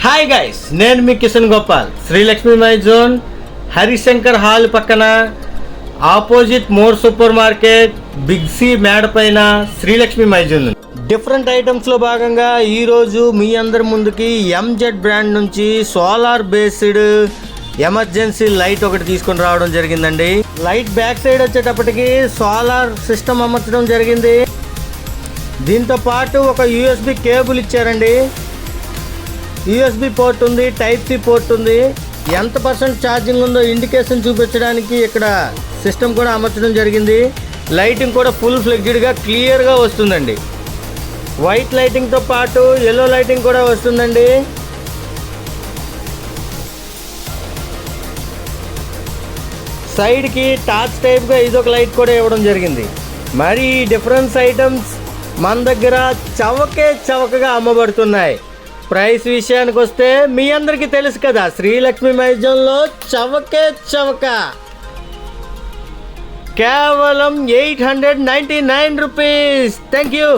Hi guys, నేను మీ Kishan Gopal. Srilakshmi my zone, Harishankar hall పక్కన, opposite more super market, big C మేడ పైన శ్రీలక్ష్మి మై జోన్. డిఫరెంట్ ఐటమ్స్లో భాగంగా ఈరోజు మీ అందరి ముందుకి ఎంజెడ్ బ్రాండ్ నుంచి సోలార్ బేస్డ్ ఎమర్జెన్సీ లైట్ ఒకటి తీసుకొని రావడం జరిగిందండి. లైట్ బ్యాక్ సైడ్ వచ్చేటప్పటికి సోలార్ సిస్టమ్ అమర్చడం జరిగింది. దీంతో పాటు ఒక యూఎస్బి కేబుల్ ఇచ్చారండి. యూఎస్బి పోర్ట్ ఉంది, టైప్ సి పోర్ట్ ఉంది. ఎంత పర్సెంట్ ఛార్జింగ్ ఉందో ఇండికేషన్ చూపించడానికి ఇక్కడ సిస్టమ్ కూడా అమర్చడం జరిగింది. లైటింగ్ కూడా ఫుల్ ఫ్లెక్సిడ్గా క్లియర్గా వస్తుందండి. వైట్ లైటింగ్తో పాటు ఎల్లో లైటింగ్ కూడా వస్తుందండి. సైడ్కి టార్చ్ టైప్గా ఇదొక లైట్ కూడా ఇవ్వడం జరిగింది. మరి ఈ డిఫరెన్స్ ఐటమ్స్ మన దగ్గర చవకగా అమ్మబడుతున్నాయి. ప్రైస్ విషయానికి వస్తే మీ అందరికీ తెలుసు కదా, శ్రీలక్ష్మి మ్యూజియంలో చవక కేవలం 899 రూపీస్. Thank you.